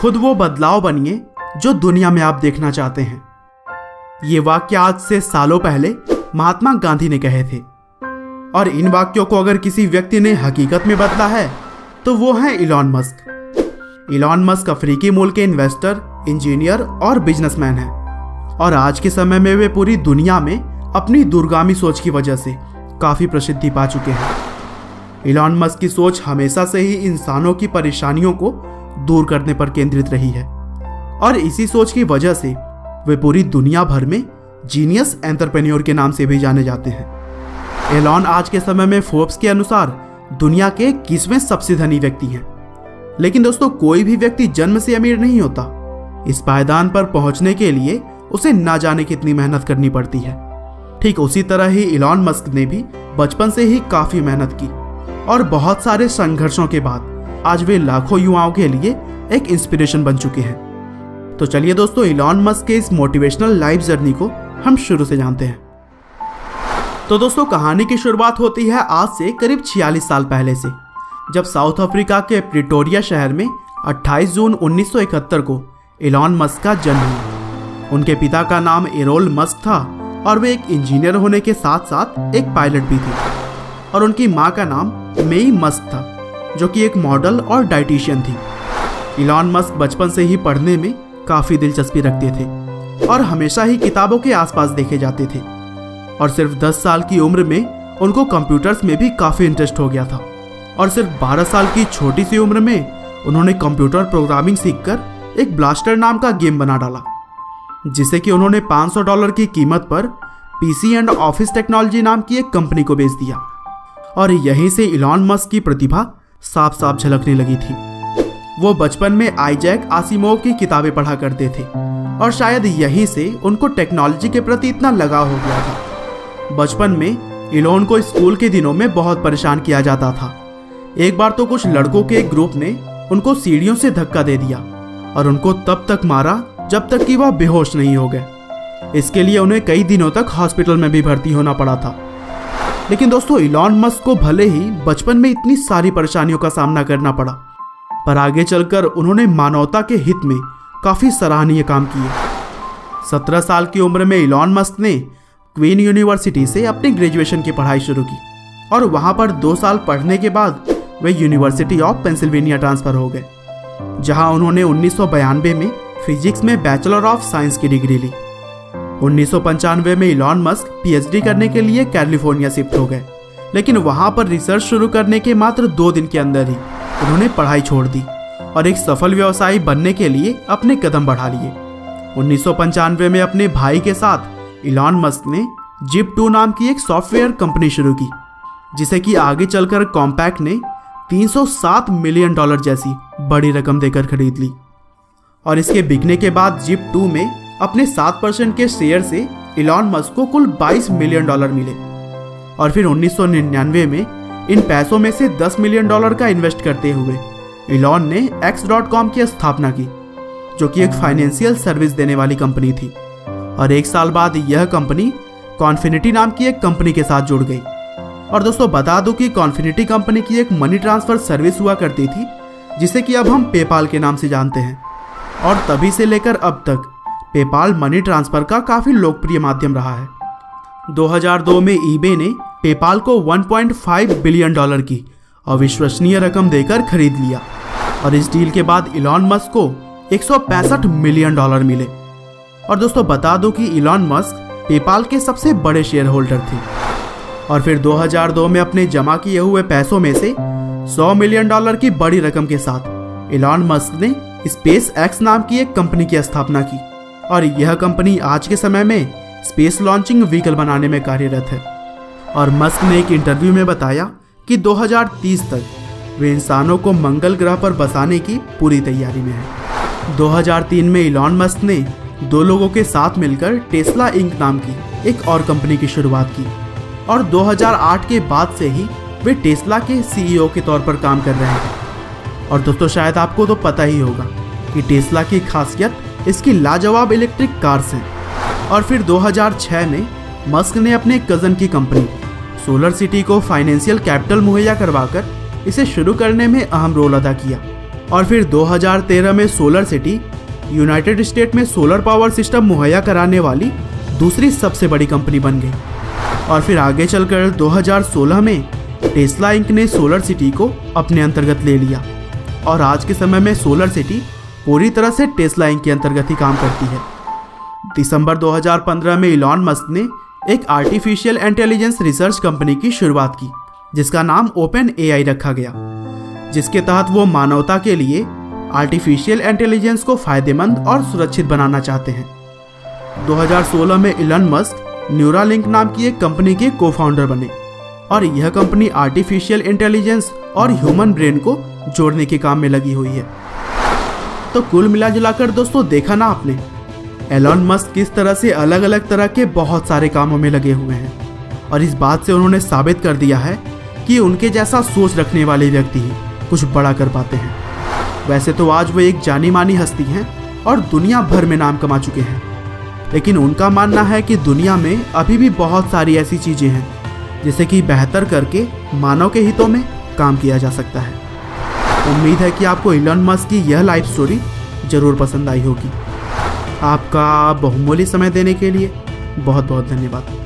खुद वो बदलाव बनिए जो दुनिया में आप देखना चाहते हैं। ये वाक्य आज से सालों पहले महात्मा गांधी ने कहे थे, और इन वाक्यों को अगर किसी व्यक्ति ने हकीकत में बदला है तो वो है इलॉन मस्क। इलॉन मस्क अफ्रीकी मूल के इन्वेस्टर, इंजीनियर और बिजनेसमैन हैं, और आज के समय में वे पूरी दुनिया में अपनी दूरगामी सोच की वजह से काफ़ी प्रसिद्धि पा चुके हैं। इलॉन मस्क की सोच हमेशा से ही इंसानों की परेशानियों को दूर करने पर केंद्रित रही है, और इसी सोच की वजह से वे पूरी दुनिया भर में जीनियस एंटरप्रेन्योर के नाम से भी जाने जाते हैं। एलॉन आज के समय में फोर्ब्स के अनुसार दुनिया के 21वें सबसे धनी व्यक्ति हैं। लेकिन दोस्तों, कोई भी व्यक्ति जन्म से अमीर नहीं होता। इस पायदान पर पहुंचने के लिए उसे ना जाने कितनी मेहनत करनी पड़ती है। ठीक उसी तरह ही इलॉन मस्क ने भी बचपन से ही काफी मेहनत की, और बहुत सारे संघर्षों के बाद आज वे लाखों युवाओं के लिए एक इंस्पिरेशन बन चुके हैं। तो चलिए दोस्तों, इलॉन मस्क के इस मोटिवेशनल लाइफ जर्नी को हम शुरू से जानते हैं। तो दोस्तों, कहानी की शुरुआत होती है आज से करीब 46 साल पहले से, जब साउथ अफ्रीका के प्रिटोरिया शहर में 28 जून 1971 को इलॉन मस्क का जन्म हुआ। उनके पिता का नाम एरोल मस्क था, और वे एक इंजीनियर होने के साथ साथ एक पायलट भी थे। और उनकी माँ का नाम मेई मस्क था, जो कि एक मॉडल और डाइटिशियन थी। इलॉन मस्क बचपन से ही पढ़ने में काफ़ी दिलचस्पी रखते थे, और हमेशा ही किताबों के आसपास देखे जाते थे। और सिर्फ 10 साल की उम्र में उनको कंप्यूटर्स में भी काफ़ी इंटरेस्ट हो गया था, और सिर्फ 12 साल की छोटी सी उम्र में उन्होंने कंप्यूटर प्रोग्रामिंग सीखकर एक ब्लास्टर नाम का गेम बना डाला, जिसे कि उन्होंने $500 की कीमत पर पीसी एंड ऑफिस टेक्नोलॉजी नाम की एक कंपनी को बेच दिया। और यहीं से इलॉन मस्क की प्रतिभा साफ साफ झलकने लगी थी। वो बचपन में आइजैक आसिमोव की किताबें पढ़ा करते थे, और शायद यहीं से उनको टेक्नोलॉजी के प्रति इतना लगाव हो गया था। बचपन में इलॉन को स्कूल के दिनों में बहुत परेशान किया जाता था। एक बार तो कुछ लड़कों के एक ग्रुप ने उनको सीढ़ियों से धक्का दे दिया, और उनको तब तक मारा जब तक कि वह बेहोश नहीं हो गए। इसके लिए उन्हें कई दिनों तक हॉस्पिटल में भी भर्ती होना पड़ा था। लेकिन दोस्तों, इलॉन मस्क को भले ही बचपन में इतनी सारी परेशानियों का सामना करना पड़ा, पर आगे चलकर उन्होंने मानवता के हित में काफ़ी सराहनीय काम किए। 17 साल की उम्र में इलॉन मस्क ने क्वीन यूनिवर्सिटी से अपनी ग्रेजुएशन की पढ़ाई शुरू की, और वहाँ पर 2 साल पढ़ने के बाद वे यूनिवर्सिटी ऑफ पेंसिल्वेनिया ट्रांसफ़र हो गए, जहाँ उन्होंने 1992 में फिजिक्स में बैचलर ऑफ साइंस की डिग्री ली। 1995 में इलॉन मस्क पीएचडी करने के लिए कैलिफोर्निया शिफ्ट हो गए, लेकिन वहाँ पर रिसर्च शुरू करने के मात्र 2 दिन के अंदर ही उन्होंने पढ़ाई छोड़ दी और एक सफल व्यवसायी बनने के लिए अपने कदम बढ़ा लिए। 1995 में अपने भाई के साथ इलॉन मस्क ने जिप2 नाम की एक सॉफ्टवेयर कंपनी शुरू की, जिसे कि आगे चलकर कॉम्पैक्ट ने $307 मिलियन जैसी बड़ी रकम देकर खरीद ली। और इसके बिकने के बाद जिप2 में अपने 7% के शेयर से इलॉन मस्क को कुल $22 मिलियन मिले। और फिर 1999 में इन पैसों में से $10 मिलियन का इन्वेस्ट करते हुए इलॉन ने X.com की स्थापना की, जो कि एक फाइनेंशियल सर्विस देने वाली कंपनी थी। और 1 साल बाद यह कंपनी कॉन्फिनिटी नाम की एक कंपनी के साथ जुड़ गई। और दोस्तों, बता दूं कि कॉन्फिनिटी कंपनी की एक मनी ट्रांसफर सर्विस हुआ करती थी, जिसे कि अब हम पेपाल के नाम से जानते हैं। और तभी से लेकर अब तक पेपाल मनी ट्रांसफर का काफ़ी लोकप्रिय माध्यम रहा है। 2002 में ईबे ने पेपाल को $1.5 बिलियन की अविश्वसनीय रकम देकर खरीद लिया, और इस डील के बाद इलॉन मस्क को $165 मिलियन मिले। और दोस्तों, बता दो कि इलॉन मस्क पेपाल के सबसे बड़े शेयर होल्डर थे। और फिर 2002 में अपने जमा किए हुए पैसों में से $100 मिलियन की बड़ी रकम के साथ इलॉन मस्क ने स्पेस एक्स नाम की एक कंपनी की स्थापना की, और यह कंपनी आज के समय में स्पेस लॉन्चिंग व्हीकल बनाने में कार्यरत है। और मस्क ने एक इंटरव्यू में बताया कि 2030 तक वे इंसानों को मंगल ग्रह पर बसाने की पूरी तैयारी में है। 2003 में इलॉन मस्क ने 2 लोगों के साथ मिलकर टेस्ला इंक नाम की एक और कंपनी की शुरुआत की, और 2008 के बाद से ही वे टेस्ला के सीईओ के तौर पर काम कर रहे हैं। और दोस्तों, शायद आपको तो पता ही होगा कि टेस्ला की खासियत इसकी लाजवाब इलेक्ट्रिक कार्स हैं। और फिर 2006 में मस्क ने अपने कज़न की कंपनी सोलर सिटी को फाइनेंशियल कैपिटल मुहैया करवाकर इसे शुरू करने में अहम रोल अदा किया। और फिर 2013 में सोलर सिटी यूनाइटेड स्टेट में सोलर पावर सिस्टम मुहैया कराने वाली दूसरी सबसे बड़ी कंपनी बन गई। और फिर आगे चलकर 2016 में टेस्ला इंक ने सोलर सिटी को अपने अंतर्गत ले लिया और आज के समय में सोलर सिटी पूरी तरह से टेस्ला इंक के अंतर्गत ही काम करती है। दिसंबर 2015 में इलॉन मस्क ने एक आर्टिफिशियल इंटेलिजेंस रिसर्च कंपनी की शुरुआत की जिसका नाम ओपन एआई रखा गया, जिसके तहत वो मानवता के लिए आर्टिफिशियल इंटेलिजेंस को फायदेमंद और सुरक्षित बनाना चाहते हैं। 2016 में इलॉन मस्क न्यूरालिंक नाम की एक कंपनी के को-फाउंडर बने और यह कंपनी आर्टिफिशियल इंटेलिजेंस और ह्यूमन ब्रेन को जोड़ने के काम में लगी हुई है। तो कुल मिलाजुलाकर दोस्तों देखा ना आपने, एलॉन मस्क किस तरह से अलग अलग तरह के बहुत सारे कामों में लगे हुए हैं और इस बात से उन्होंने साबित कर दिया है कि उनके जैसा सोच रखने वाले व्यक्ति ही कुछ बड़ा कर पाते हैं। वैसे तो आज वो एक जानी मानी हस्ती हैं और दुनिया भर में नाम कमा चुके हैं, लेकिन उनका मानना है कि दुनिया में अभी भी बहुत सारी ऐसी चीज़ें हैं जिसे कि बेहतर करके मानव के हितों में काम किया जा सकता है। उम्मीद है कि आपको इलॉन मस्क की यह लाइफ स्टोरी ज़रूर पसंद आई होगी। आपका बहुमूल्य समय देने के लिए बहुत बहुत धन्यवाद।